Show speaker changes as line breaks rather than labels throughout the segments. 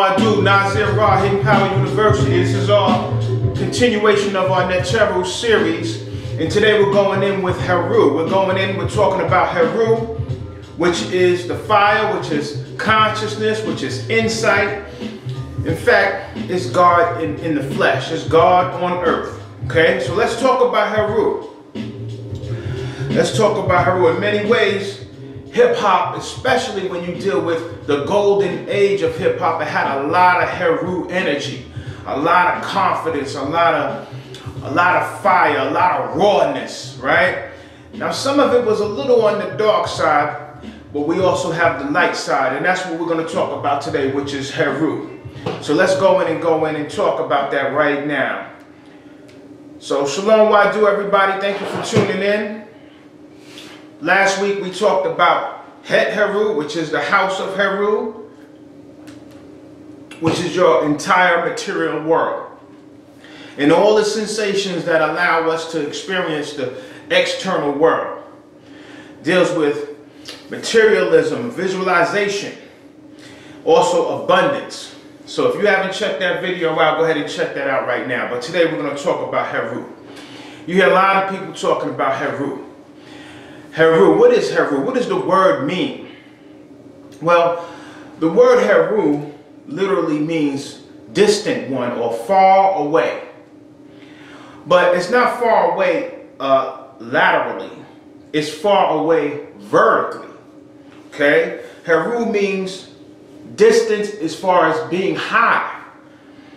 Wadu, Naazir Ra, Hidden Power University. This is our continuation of our Neteru series. And today we're going in with Heru. We're talking about Heru, which is the fire, which is consciousness, which is insight. In fact, it's God in the flesh. It's God on earth. Okay, so let's talk about Heru. Let's talk about Heru. In many ways, hip-hop, especially when you deal with the golden age of hip-hop, it had a lot of Heru energy, a lot of confidence, a lot of fire, a lot of rawness, right? Now, some of it was a little on the dark side, but we also have the light side, and that's what we're going to talk about today, which is Heru. So let's go in and talk about that right now. So Shalom Wadu, everybody. Thank you for tuning in. Last week we talked about Het Heru, which is the house of Heru, which is your entire material world. And all the sensations that allow us to experience the external world. Deals with materialism, visualization, also abundance. So if you haven't checked that video out, go ahead and check that out right now. But today we're going to talk about Heru. You hear a lot of people talking about Heru. Heru, what is Heru? What does the word mean? Well, the word Heru literally means distant one or far away. But it's not far away laterally. It's far away vertically. Okay? Heru means distance as far as being high.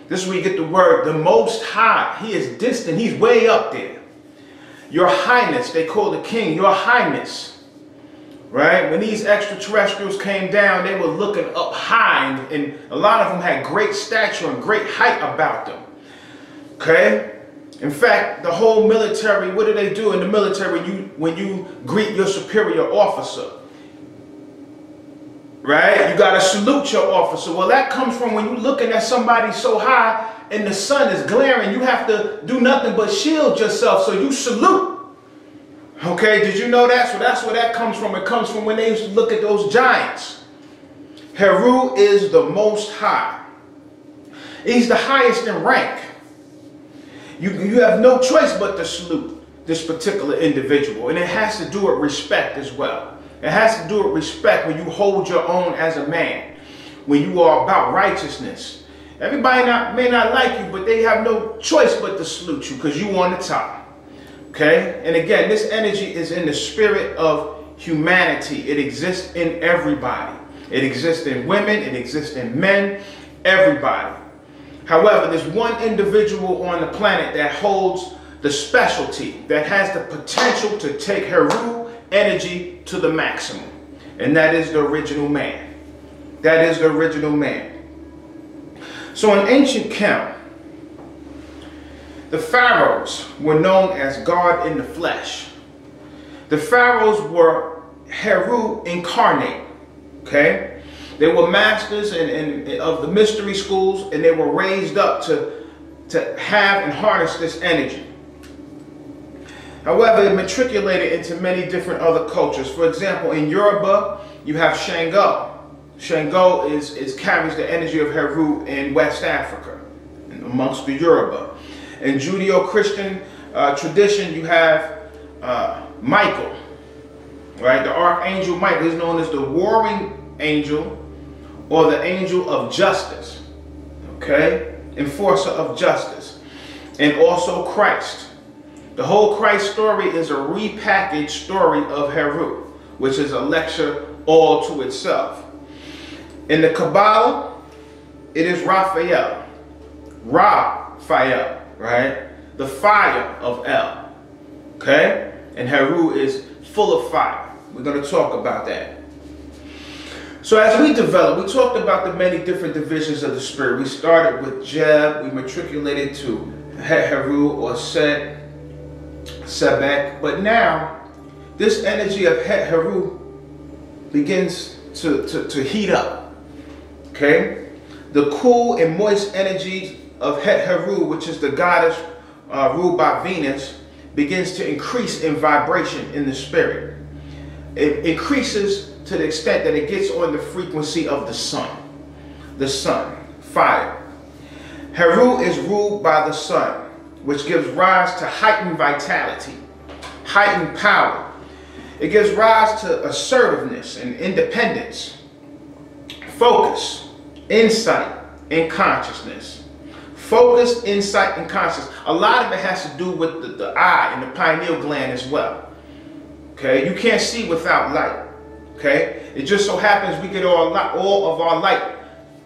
This is where you get the word the most high. He is distant. He's way up there. Your Highness, they call the king, your Highness, right? When these extraterrestrials came down, they were looking up high, and a lot of them had great stature and great height about them, okay? In fact, the whole military, what do they do in the military when you greet your superior officer, right? You got to salute your officer. Well, that comes from when you're looking at somebody so high and the sun is glaring, you have to do nothing but shield yourself, so you salute. Okay, did you know that? So that's where that comes from. It comes from when they used to look at those giants. Heru is the most high. He's the highest in rank. You have no choice but to salute this particular individual, and it has to do with respect as well. It has to do with respect when you hold your own as a man, when you are about righteousness. Everybody may not like you, but they have no choice but to salute you because you on the top. Okay? And again, this energy is in the spirit of humanity. It exists in everybody. It exists in women. It exists in men. Everybody. However, there's one individual on the planet that holds the specialty, that has the potential to take Heru energy to the maximum. And that is the original man. That is the original man. So in ancient Kemet, the pharaohs were known as God in the flesh. The pharaohs were Heru incarnate. Okay? They were masters of the mystery schools, and they were raised up to have and harness this energy. However, it matriculated into many different other cultures. For example, in Yoruba, you have Shango. Shango carries the energy of Heru in West Africa, amongst the Yoruba. In Judeo-Christian tradition, you have Michael, right? The Archangel Michael is known as the warring angel or the angel of justice, okay? Enforcer of justice. And also Christ. The whole Christ story is a repackaged story of Heru, which is a lecture all to itself. In the Kabbalah, it is Raphael, right? The fire of El, okay? And Heru is full of fire. We're going to talk about that. So as we develop, we talked about the many different divisions of the spirit. We started with Jeb, we matriculated to Heru or Sebek, but now this energy of Heru begins to heat up. Okay, the cool and moist energy of Heru, which is the goddess ruled by Venus, begins to increase in vibration in the spirit. It increases to the extent that it gets on the frequency of the sun. The sun. fire. Heru is ruled by the sun, which gives rise to heightened vitality, heightened power. It gives rise to assertiveness and independence, focus, insight, and consciousness. Focus, insight, and consciousness. A lot of it has to do with the eye and the pineal gland as well. Okay, you can't see without light. Okay, it just so happens we get all of our light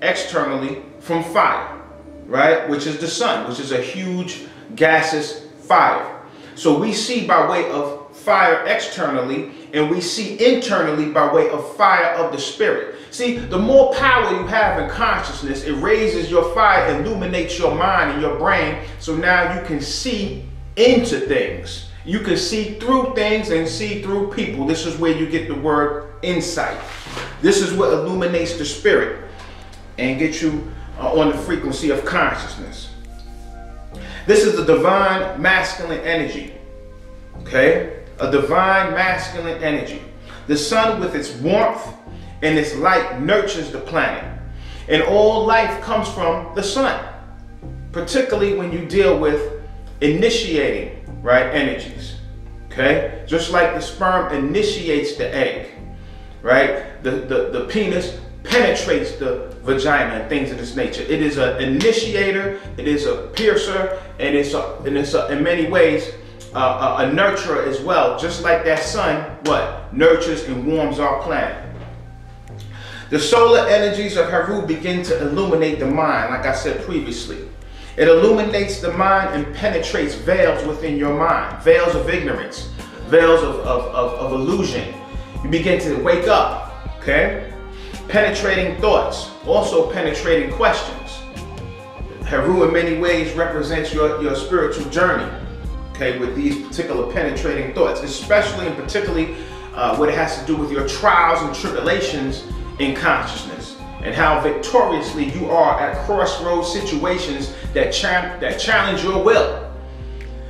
externally from fire, right? Which is the sun, which is a huge gaseous fire. So we see by way of fire externally, and we see internally by way of fire of the spirit. See, the more power you have in consciousness, it raises your fire, illuminates your mind and your brain, so now you can see into things. You can see through things and see through people. This is where you get the word insight. This is what illuminates the spirit and get you on the frequency of consciousness. This is the divine masculine energy. Okay? A divine masculine energy. The sun with its warmth and its light nurtures the planet. And all life comes from the sun. Particularly when you deal with initiating, right, energies. Okay? Just like the sperm initiates the egg. Right? The penis penetrates the vagina and things of this nature. It is an initiator, it is a piercer, and it's in many ways a nurturer as well. Just like that sun, what? Nurtures and warms our planet. The solar energies of Heru begin to illuminate the mind, like I said previously. It illuminates the mind and penetrates veils within your mind. Veils of ignorance, veils of illusion. You begin to wake up, okay? Penetrating thoughts, also penetrating questions. Heru in many ways represents your spiritual journey, okay, with these particular penetrating thoughts, especially and particularly what it has to do with your trials and tribulations in consciousness, and how victoriously you are at crossroads situations that challenge your will.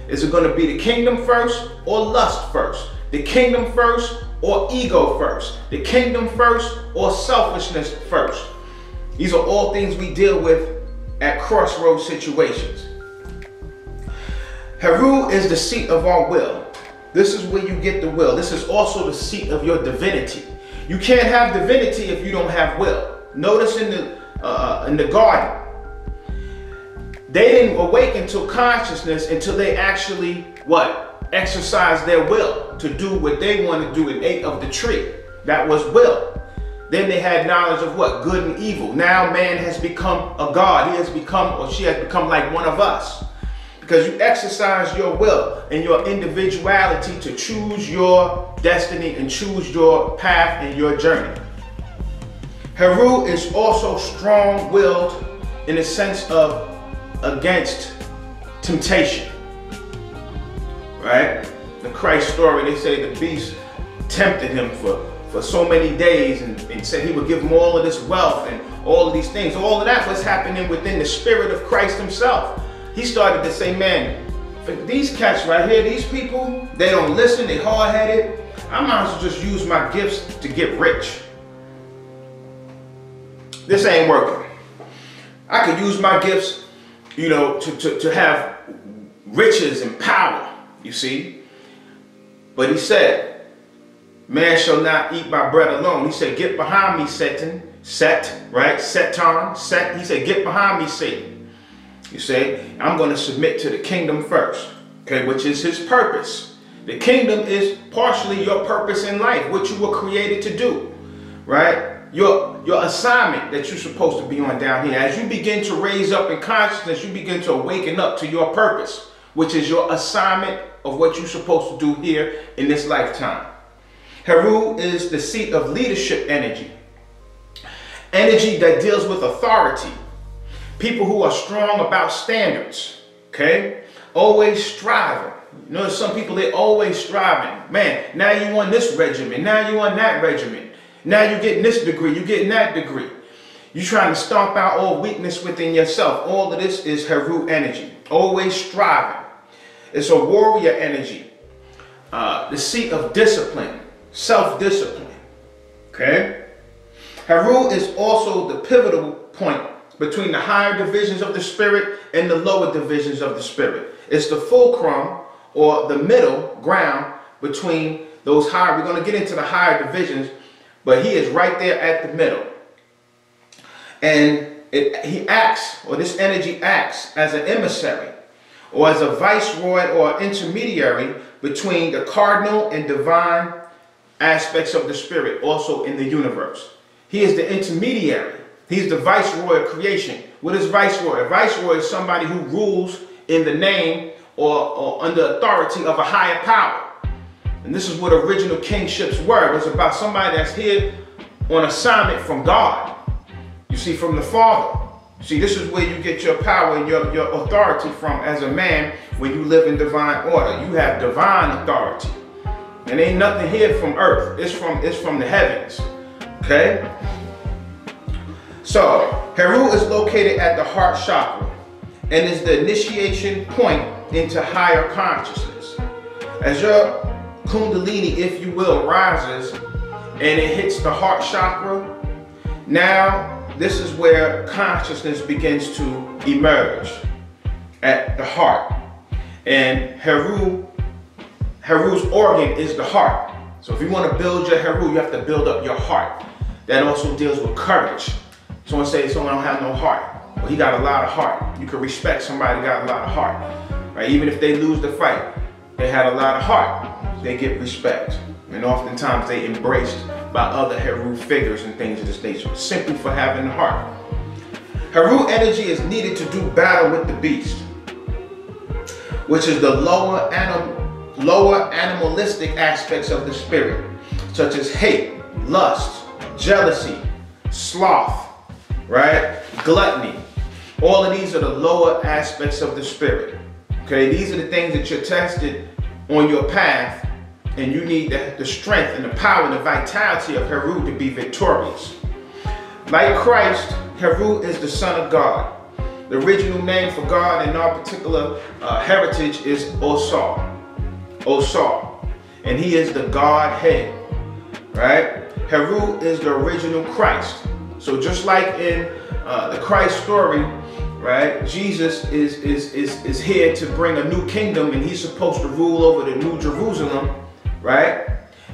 Is it going to be the kingdom first or lust first? The kingdom first or ego first? The kingdom first or selfishness first? These are all things we deal with at crossroads situations. Heru is the seat of our will. This is where you get the will. This is also the seat of your divinity. You can't have divinity if you don't have will. Notice in the garden, they didn't awaken to consciousness until they actually, what? Exercised their will to do what they want to do and ate of the tree. That was will. Then they had knowledge of what? Good and evil. Now man has become a god. He has become, or she has become like one of us. Because you exercise your will and your individuality to choose your destiny and choose your path and your journey. Heru is also strong-willed in the sense of against temptation. Right? The Christ story, they say the beast tempted him for so many days and said he would give him all of this wealth and all of these things. All of that was happening within the spirit of Christ himself. He started to say, man, for these cats right here, these people, they don't listen, they hard-headed. I might as well just use my gifts to get rich. This ain't working. I could use my gifts, you know, to have riches and power, you see. But he said, man shall not eat by bread alone. He said, get behind me, Satan. Set, right? Satan, set. He said, get behind me, Satan. You say, I'm going to submit to the kingdom first, okay, which is his purpose. The kingdom is partially your purpose in life, what you were created to do, right? Your assignment that you're supposed to be on down here. As you begin to raise up in consciousness, you begin to awaken up to your purpose, which is your assignment of what you're supposed to do here in this lifetime. Heru is the seat of leadership energy. Energy that deals with authority. People who are strong about standards, okay? Always striving. You know, some people, they're always striving. Man, now you on this regimen. Now you on that regimen. Now you're getting this degree. You're getting that degree. You're trying to stomp out all weakness within yourself. All of this is Heru energy. Always striving. It's a warrior energy. The seat of discipline. Self-discipline. Okay? Heru is also the pivotal point between the higher divisions of the spirit and the lower divisions of the spirit. It's the fulcrum, or the middle ground between those higher. We're going to get into the higher divisions, but he is right there at the middle. And he acts, or this energy acts as an emissary, or as a viceroy or intermediary between the cardinal and divine aspects of the spirit, also in the universe. He is the intermediary. He's the viceroy of creation. What is viceroy? A viceroy is somebody who rules in the name or under authority of a higher power. And this is what original kingships were. It was about somebody that's here on assignment from God. You see, from the Father. See, this is where you get your power and your authority from as a man when you live in divine order. You have divine authority. And ain't nothing here from earth. It's from the heavens. Okay? So, Heru is located at the heart chakra and is the initiation point into higher consciousness. As your Kundalini, if you will, rises and it hits the heart chakra, now this is where consciousness begins to emerge at the heart. And Heru's organ is the heart. So if you want to build your Heru, you have to build up your heart. That also deals with courage. Someone say someone don't have no heart. Well, he got a lot of heart. You can respect somebody who got a lot of heart. Right? Even if they lose the fight, they had a lot of heart. They get respect. And oftentimes they embraced by other Heru figures and things of this nature, simply for having the heart. Heru energy is needed to do battle with the beast, which is the lower animalistic aspects of the spirit, such as hate, lust, jealousy, sloth, right? Gluttony. All of these are the lower aspects of the spirit. Okay, these are the things that you're tested on your path, and you need the strength and the power and the vitality of Heru to be victorious. Like Christ, Heru is the Son of God. The original name for God in our particular heritage is Osar. Osar. And he is the Godhead. Right? Heru is the original Christ. So just like in the Christ story, right? Jesus is here to bring a new kingdom, and he's supposed to rule over the New Jerusalem, right?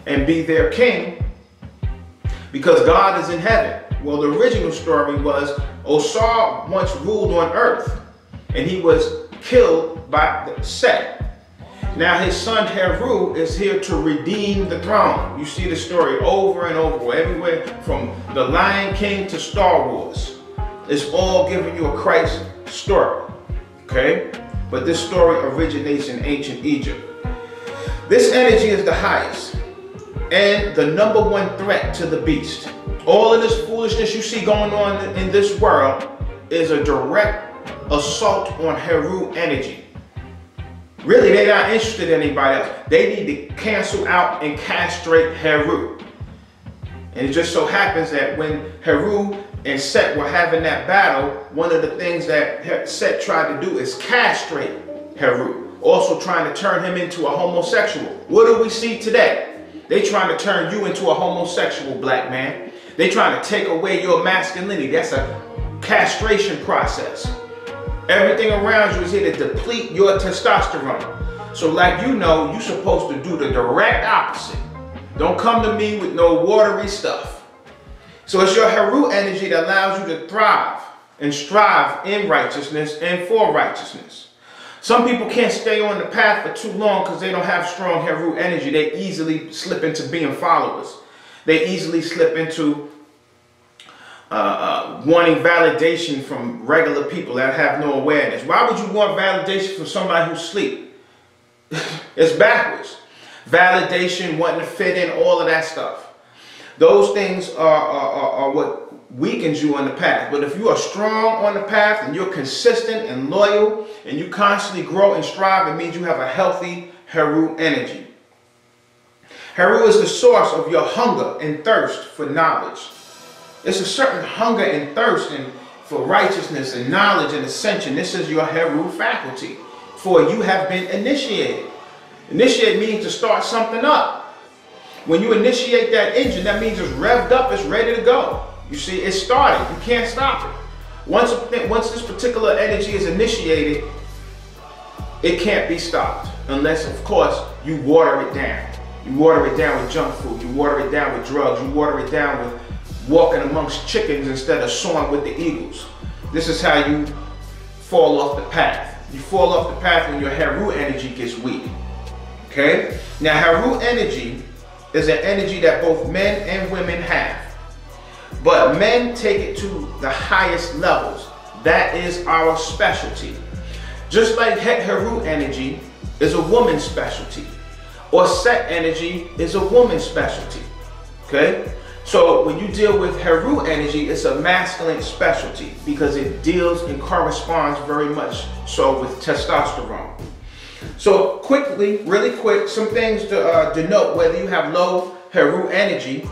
And be their king because God is in heaven. Well, the original story was Osar once ruled on earth, and he was killed by Set. Now his son Heru is here to redeem the throne. You see the story over and over, everywhere from The Lion King to Star Wars. It's all giving you a Christ story, okay? But this story originates in ancient Egypt. This energy is the highest and the #1 threat to the beast. All of this foolishness you see going on in this world is a direct assault on Heru energy. Really, they're not interested in anybody else. They need to cancel out and castrate Heru. And it just so happens that when Heru and Set were having that battle, one of the things that Set tried to do is castrate Heru, also trying to turn him into a homosexual. What do we see today? They trying to turn you into a homosexual, black man. They trying to take away your masculinity. That's a castration process. Everything around you is here to deplete your testosterone. So like you know, you're supposed to do the direct opposite. Don't come to me with no watery stuff. So it's your Heru energy that allows you to thrive and strive in righteousness and for righteousness. Some people can't stay on the path for too long because they don't have strong Heru energy. They easily slip into being followers. They easily slip into wanting validation from regular people that have no awareness. Why would you want validation from somebody who's asleep? It's backwards. Validation, wanting to fit in, all of that stuff. Those things are what weakens you on the path. But if you are strong on the path and you're consistent and loyal and you constantly grow and strive, it means you have a healthy Heru energy. Heru is the source of your hunger and thirst for knowledge. It's a certain hunger and thirst for righteousness and knowledge and ascension. This is your Heru faculty, for you have been initiated. Initiate means to start something up. When you initiate that engine, that means it's revved up, it's ready to go. You see, it started. You can't stop it. Once this particular energy is initiated, it can't be stopped unless, of course, you water it down. You water it down with junk food. You water it down with drugs. You water it down with walking amongst chickens instead of soaring with the eagles. This is how you fall off the path. You fall off the path when your Heru energy gets weak. Okay? Now, Heru energy is an energy that both men and women have. But men take it to the highest levels. That is our specialty. Just like Heru energy is a woman's specialty, or Set energy is a woman's specialty. Okay? So when you deal with Heru energy, it's a masculine specialty because it deals and corresponds very much so with testosterone. So quickly, really quick, some things to denote whether you have low Heru energy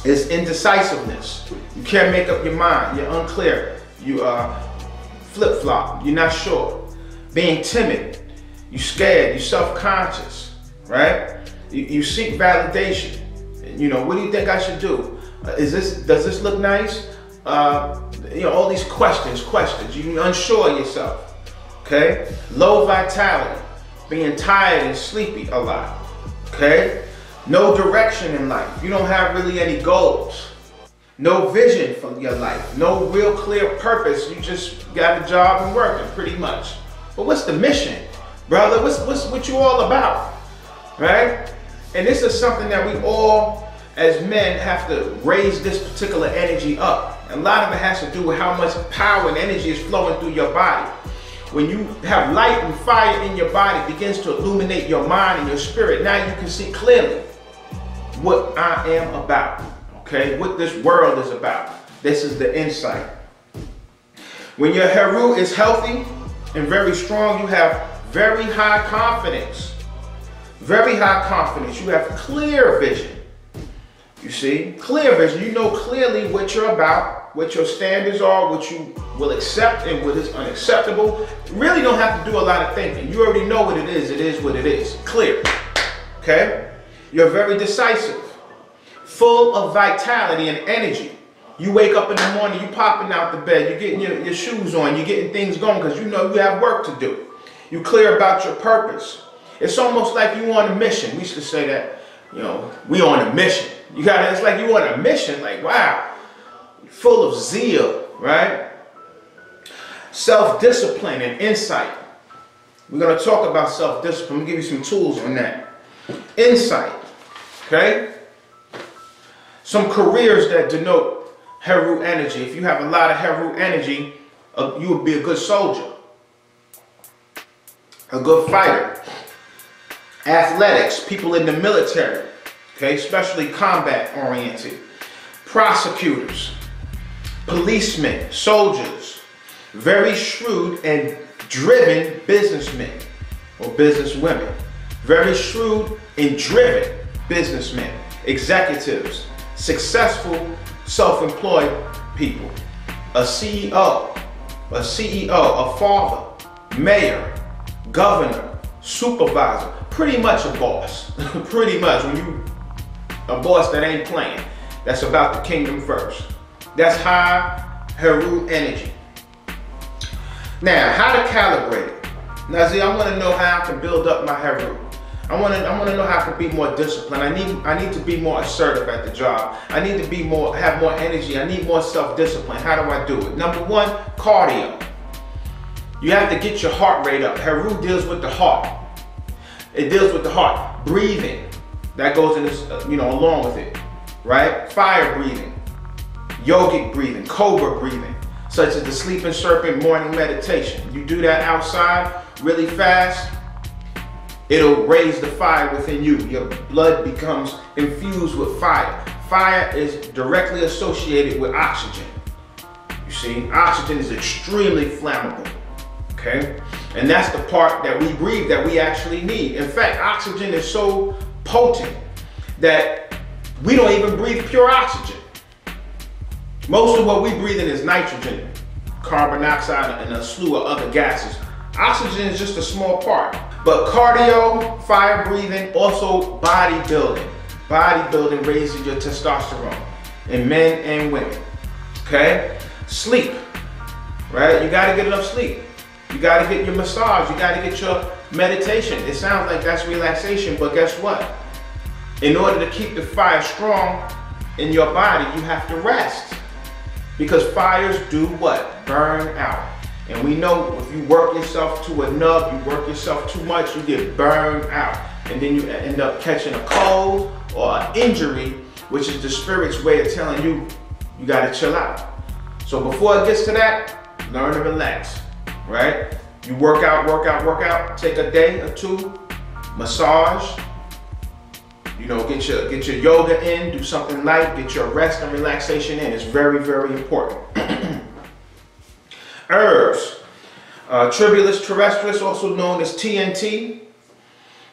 is indecisiveness. You can't make up your mind. You're unclear. You flip-flop. You're not sure. Being timid. You're scared. You're self-conscious. Right? You seek validation. You know, what do you think I should do? Does this look nice? You know, all these questions. You're unsure of yourself. Okay? Low vitality. Being tired and sleepy a lot. Okay? No direction in life. You don't have really any goals. No vision for your life. No real clear purpose. You just got a job and working pretty much. But what's the mission? Brother, what you all about? Right? And this is something that we all, as men, have to raise this particular energy up. A lot of it has to do with how much power and energy is flowing through your body. When you have light and fire in your body, it begins to illuminate your mind and your spirit. Now you can see clearly what I am about, okay? What this world is about. This is the insight. When your Heru is healthy and very strong, you have very high confidence. Very high confidence. You have clear vision. You see? Clear vision. You know clearly what you're about, what your standards are, what you will accept and what is unacceptable. You really don't have to do a lot of thinking. You already know what it is what it is. Clear. Okay? You're very decisive, full of vitality and energy. You wake up in the morning, you popping out the bed, you're getting your shoes on, you're getting things going because you know you have work to do. You're clear about your purpose. It's almost like you on a mission. We used to say that, you know, we on a mission. It's like you on a mission, like, wow, full of zeal, right? Self-discipline and insight. We're going to talk about self-discipline. I'm going to give you some tools on that. Insight, okay? Some careers that denote Heru energy. If you have a lot of Heru energy, you would be a good soldier, a good fighter. Athletics, people in the military, okay, especially combat oriented. Prosecutors, policemen, soldiers, very shrewd and driven businessmen or businesswomen. Very shrewd and driven businessmen, executives, successful self-employed people, a CEO, a father, mayor, governor, supervisor, pretty much a boss. Pretty much when you a boss that ain't playing, that's about the kingdom first. That's high Heru energy. Now, how to calibrate it. Naazir, I want to know how I can build up my Heru. I want to know how I can be more disciplined. I need to be more assertive at the job. I need to have more energy. I need more self-discipline. How do I do it? Number one, cardio. You have to get your heart rate up. Heru deals with the heart. It deals with the heart. Breathing, that goes in this, along with it, right? Fire breathing, yogic breathing, cobra breathing, such as the sleeping serpent morning meditation. You do that outside really fast, it'll raise the fire within you. Your blood becomes infused with fire. Fire is directly associated with oxygen. You see, oxygen is extremely flammable, okay? And that's the part that we breathe that we actually need. In fact, oxygen is so potent that we don't even breathe pure oxygen. Most of what we breathe in is nitrogen, carbon dioxide, and a slew of other gases. Oxygen is just a small part. But cardio, fire breathing, also bodybuilding. Bodybuilding raises your testosterone in men and women, okay? Sleep. right? You got to get enough sleep. You got to get your massage. You got to get your meditation. It sounds like that's relaxation, but guess what? In order to keep the fire strong in your body, you have to rest. Because fires do what? Burn out. And we know if you work yourself to a nub, you work yourself too much, you get burned out. And then you end up catching a cold or an injury, which is the spirit's way of telling you, you gotta chill out. So before it gets to that, learn to relax, right? You work out, take a day or two, massage, you know, get your yoga in, do something light, get your rest and relaxation in. It's very, very important. Herbs, Tribulus terrestris, also known as TNT.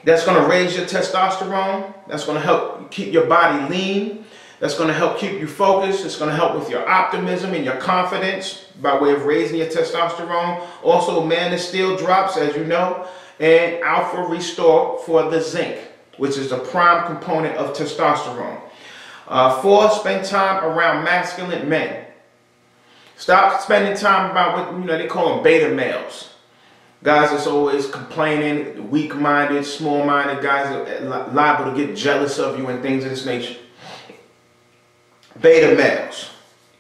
That's going to raise your testosterone. That's going to help keep your body lean. That's going to help keep you focused. It's going to help with your optimism and your confidence by way of raising your testosterone. Also, Man of Steel drops, as you know, and Alpha Restore for the zinc, which is the prime component of testosterone. 4, spend time around masculine men. Stop spending time about what, you know, they call them beta males. Guys that's always complaining, weak-minded, small-minded, guys that are liable to get jealous of you and things of this nature. Beta males,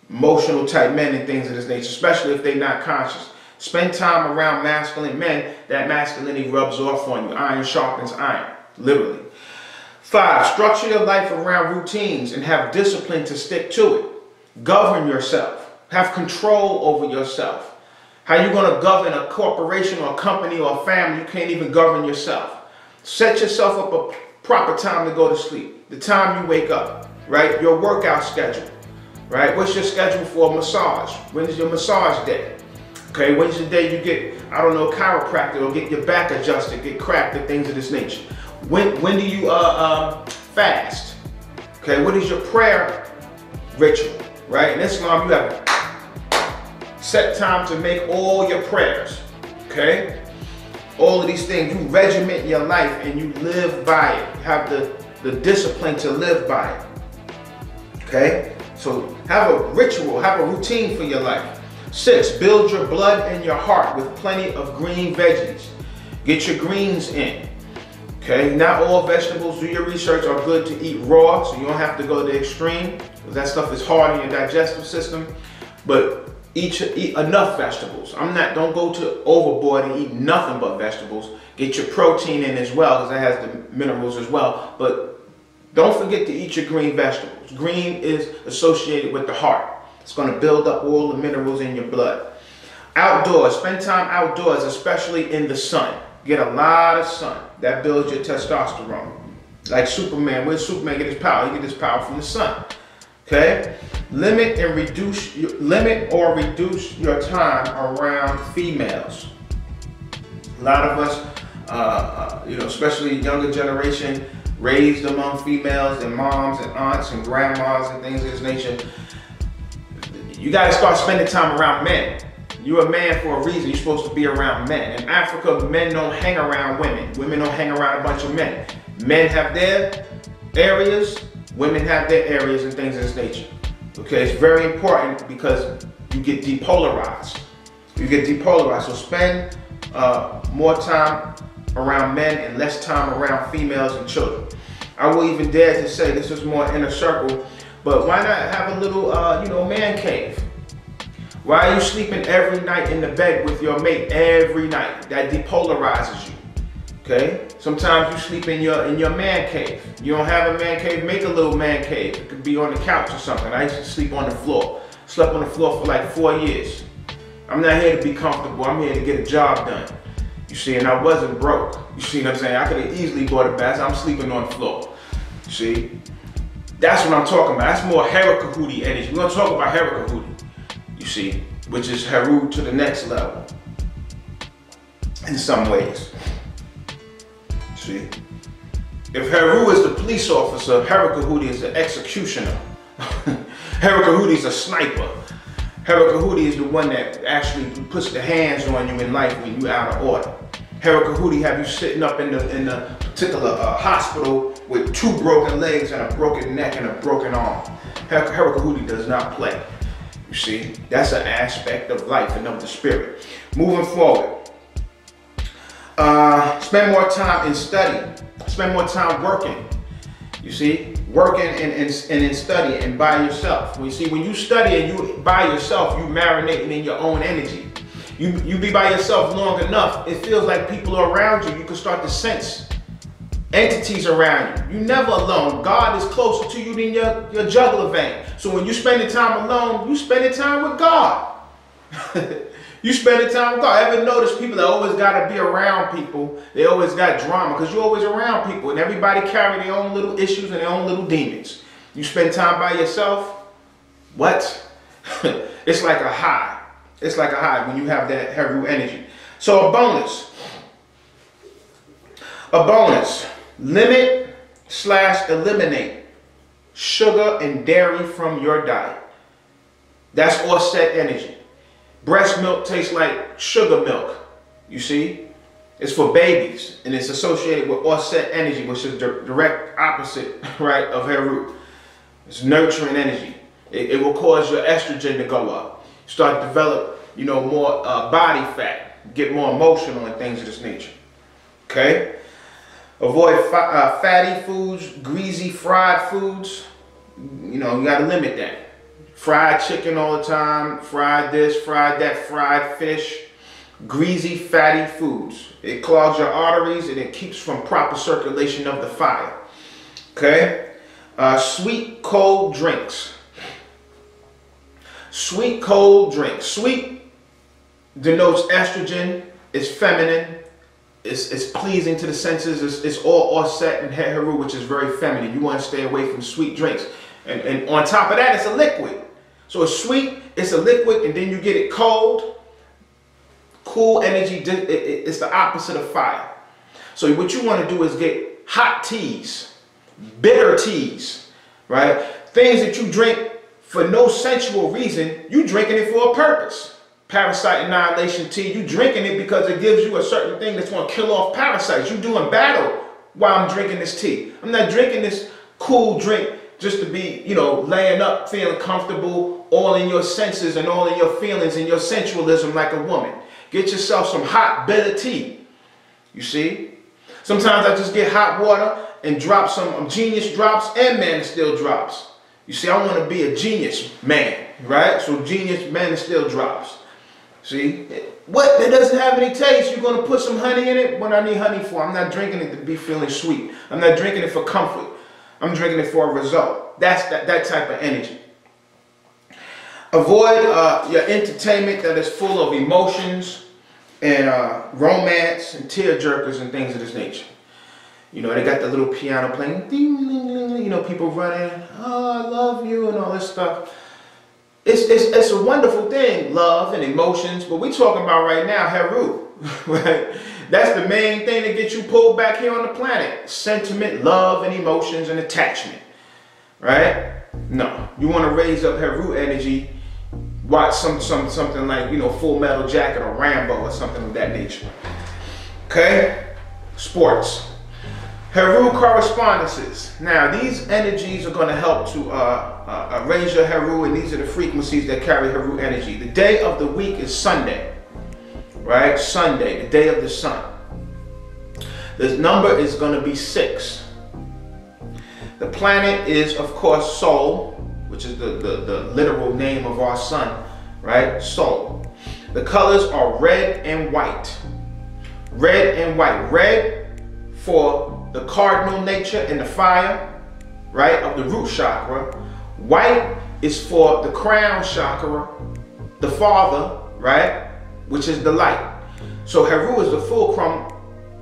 emotional type men and things of this nature, especially if they're not conscious. Spend time around masculine men. That masculinity rubs off on you. Iron sharpens iron, literally. 5, structure your life around routines and have discipline to stick to it. Govern yourself. Have control over yourself. How you going to govern a corporation or a company or a family? You can't even govern yourself. Set yourself up a proper time to go to sleep. The time you wake up, right? Your workout schedule, right? What's your schedule for a massage? When is your massage day? Okay, when's the day you get, I don't know, chiropractic or get your back adjusted, get cracked and things of this nature? When do you fast? Okay, what is your prayer ritual, right? In Islam, you have set time to make all your prayers, okay? All of these things, you regiment your life and you live by it. Have the discipline to live by it, okay? So have a ritual, have a routine for your life. 6, build your blood and your heart with plenty of green veggies. Get your greens in, okay? Not all vegetables, do your research, are good to eat raw, so you don't have to go to the extreme, because that stuff is hard in your digestive system, but eat enough vegetables. Don't go to overboard and eat nothing but vegetables. Get your protein in as well, because that has the minerals as well. But don't forget to eat your green vegetables. Green is associated with the heart. It's going to build up all the minerals in your blood. Outdoors, spend time outdoors, especially in the sun. Get a lot of sun. That builds your testosterone. Like Superman, where does Superman get his power? He gets his power from the sun. Okay? Limit or reduce your time around females. A lot of us, you know, especially younger generation, raised among females and moms and aunts and grandmas and things of this nature. You got to start spending time around men. You're a man for a reason. You're supposed to be around men. In Africa, men don't hang around women. Women don't hang around a bunch of men. Men have their areas. Women have their areas and things of this nature. Okay, it's very important because you get depolarized. You get depolarized. So spend more time around men and less time around females and children. I will even dare to say, this is more inner circle, but why not have a little, you know, man cave? Why are you sleeping every night in the bed with your mate every night? That depolarizes you. Okay? Sometimes you sleep in your man cave. You don't have a man cave, make a little man cave. It could be on the couch or something. I used to sleep on the floor. Slept on the floor for like 4 years. I'm not here to be comfortable. I'm here to get a job done. You see, and I wasn't broke. You see what I'm saying? I could have easily bought a bath. I'm sleeping on the floor. You see? That's what I'm talking about. That's more Heru energy. We're going to talk about Heru, you see, which is Heru to the next level in some ways. See? If Heru is the police officer, Heru is the executioner. Heru is a sniper. Heru is the one that actually puts the hands on you in life when you're out of order. Heru have you sitting up in the particular hospital with 2 broken legs and a broken neck and a broken arm. Heru does not play. You see, that's an aspect of life and of the spirit. Moving forward, spend more time in study. Spend more time working. You see, working and in study and by yourself. You see, when you study and you by yourself, you marinating in your own energy. You be by yourself long enough, it feels like people are around you. You can start to sense entities around you. You're never alone. God is closer to you than your jugular vein. So when you spend time alone, you spend time with God. You spend time with God. Ever notice people that always got to be around people? They always got drama because you're always around people, and everybody carry their own little issues and their own little demons. You spend time by yourself, what? It's like a high. It's like a high when you have that Heru energy. So a bonus, limit/eliminate sugar and dairy from your diet. That's offset energy. Breast milk tastes like sugar milk, you see? It's for babies, and it's associated with offset energy, which is the direct opposite, right, of Heru. It's nurturing energy. It will cause your estrogen to go up. Start to develop, you know, more body fat, get more emotional and things of this nature, okay? Avoid fatty foods, greasy fried foods. You know, you gotta limit that. Fried chicken all the time, fried this, fried that, fried fish, greasy, fatty foods. It clogs your arteries and it keeps from proper circulation of the fire. Okay? Sweet, cold drinks. Sweet, cold drinks. Sweet denotes estrogen, it's feminine, it's pleasing to the senses, it's all offset in Heru, which is very feminine. You want to stay away from sweet drinks. And on top of that, it's a liquid. So it's sweet, it's a liquid, and then you get it cold. Cool energy, it's the opposite of fire. So what you want to do is get hot teas, bitter teas, right? Things that you drink for no sensual reason, you drinking it for a purpose. Parasite annihilation tea, you drinking it because it gives you a certain thing that's going to kill off parasites. You doing battle while I'm drinking this tea. I'm not drinking this cool drink just to be, you know, laying up, feeling comfortable, all in your senses and all in your feelings and your sensualism like a woman. Get yourself some hot, bitter tea. You see? Sometimes I just get hot water and drop some genius drops and man of steel drops. You see, I want to be a genius man, right? So genius man of steel drops. See? What? It doesn't have any taste. You're going to put some honey in it? What I need honey for? I'm not drinking it to be feeling sweet. I'm not drinking it for comfort. I'm drinking it for a result. That's that type of energy. Avoid your entertainment that is full of emotions and romance and tear jerkers and things of this nature. You know, they got the little piano playing, ding, ding, ding, ding, you know, people running, oh, I love you and all this stuff. It's a wonderful thing, love and emotions, but we're talking about right now Heru, right? That's the main thing that gets you pulled back here on the planet. Sentiment, love, and emotions and attachment, right? No, you want to raise up Heru energy. Watch something like, you know, Full Metal Jacket or Rambo or something of that nature. Okay? Sports. Heru correspondences. Now, these energies are going to help to raise your Heru, and these are the frequencies that carry Heru energy. The day of the week is Sunday. Right? Sunday, the day of the sun. The number is going to be 6. The planet is, of course, Sol, which is the literal name of our sun, right? Sol. The colors are red and white. Red and white. Red for the cardinal nature and the fire, right, of the root chakra. White is for the crown chakra, the father, right, which is the light. So Heru is the fulcrum,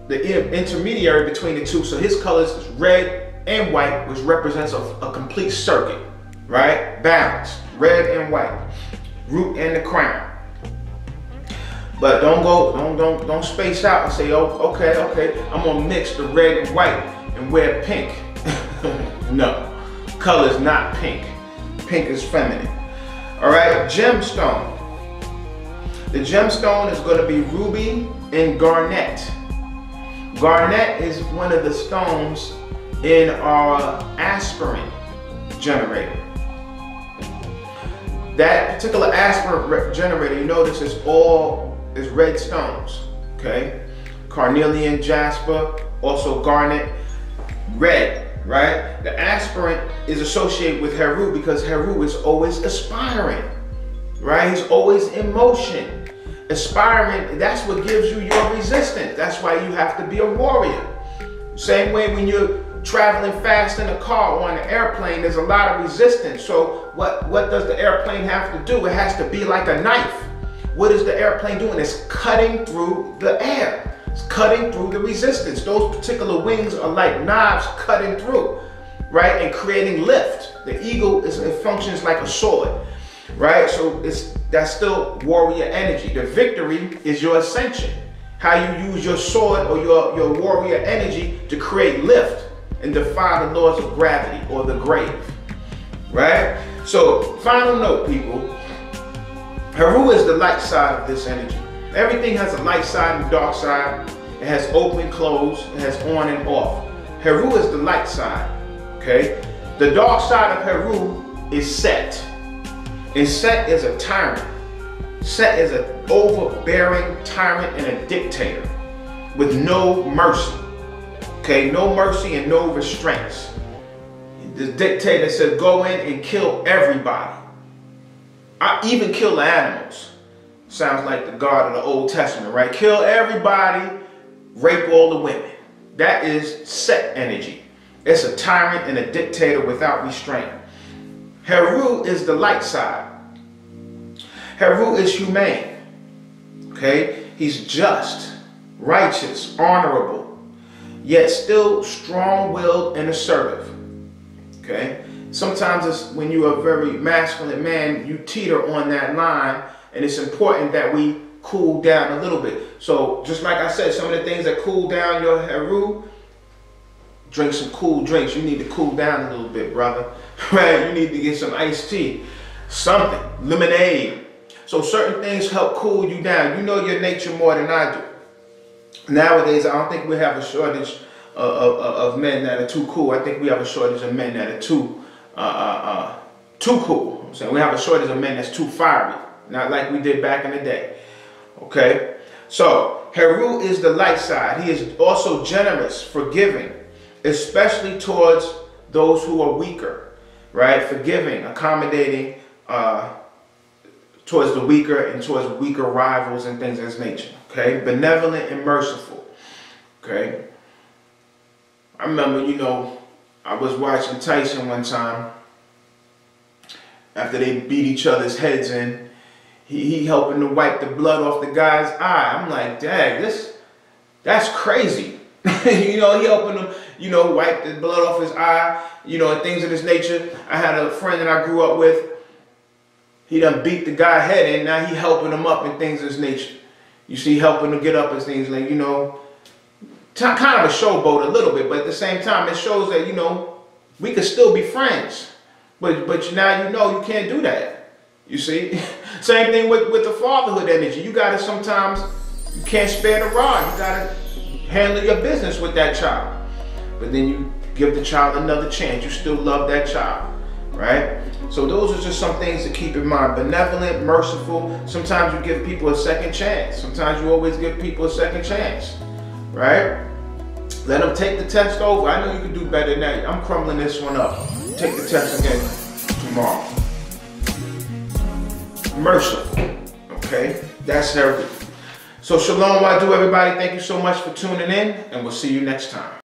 the intermediary between the two. So his colors is red and white, which represents a complete circuit, right? Balance, red and white, root and the crown. But don't space out and say, oh, okay, I'm gonna mix the red and white and wear pink. No, color's not pink. Pink is feminine. All right, gemstone. The gemstone is going to be ruby and garnet. Garnet is one of the stones in our aspirin generator. That particular aspirant generator, you notice is red stones, okay? Carnelian, jasper, also garnet, red, right? The aspirant is associated with Heru because Heru is always aspiring, right? He's always in motion. Aspiring, that's what gives you your resistance. That's why you have to be a warrior. Same way when you're traveling fast in a car or on an airplane, there's a lot of resistance. So what does the airplane have to do? It has to be like a knife. What is the airplane doing? It's cutting through the air. It's cutting through the resistance. Those particular wings are like knives cutting through, right? And creating lift. The eagle, it functions like a sword, right? So that's still warrior energy. The victory is your ascension. How you use your sword or your warrior energy to create lift and defy the laws of gravity or the grave, right? So, final note, people. Heru is the light side of this energy. Everything has a light side and dark side. It has open, close, it has on and off. Heru is the light side, okay? The dark side of Heru is Set. And Set is a tyrant. Set is an overbearing tyrant and a dictator with no mercy. Okay, no mercy and no restraints. The dictator said, go in and kill everybody. I even kill the animals. Sounds like the God of the Old Testament, right? Kill everybody, rape all the women. That is Set energy. It's a tyrant and a dictator without restraint. Heru is the light side. Heru is humane. Okay? He's just, righteous, honorable, yet still strong-willed and assertive. Okay? Sometimes it's when you're a very masculine man, you teeter on that line, and it's important that we cool down a little bit. So just like I said, some of the things that cool down your Heru, drink some cool drinks. You need to cool down a little bit, brother. Right? You need to get some iced tea, something, lemonade. So certain things help cool you down. You know your nature more than I do. Nowadays, I don't think we have a shortage of men that are too cool. I think we have a shortage of men that are too cool. So we have a shortage of men that's too fiery, not like we did back in the day. Okay, so Heru is the light side. He is also generous, forgiving, especially towards those who are weaker, right? Forgiving, accommodating towards the weaker and towards weaker rivals and things of this nature. Okay, benevolent and merciful. Okay, I remember, you know, I was watching Tyson one time after they beat each other's heads in. He helping to wipe the blood off the guy's eye. I'm like, dang, that's crazy. You know, he helping him, you know, wipe the blood off his eye, you know, and things of this nature. I had a friend that I grew up with. He done beat the guy's head in. Now he helping him up and things of this nature. You see, helping him get up and things like, you know, kind of a showboat a little bit, but at the same time, it shows that, you know, we could still be friends. But now you know you can't do that. You see? Same thing with the fatherhood energy. You gotta sometimes, you can't spare the rod. You gotta handle your business with that child. But then you give the child another chance. You still love that child, right? So those are just some things to keep in mind. Benevolent, merciful. Sometimes you give people a second chance. Sometimes you always give people a second chance, right? Let them take the test over. I know you can do better than that. I'm crumbling this one up. Take the test again tomorrow. Merciful, okay? That's everything. So shalom, I do, everybody. Thank you so much for tuning in, and we'll see you next time.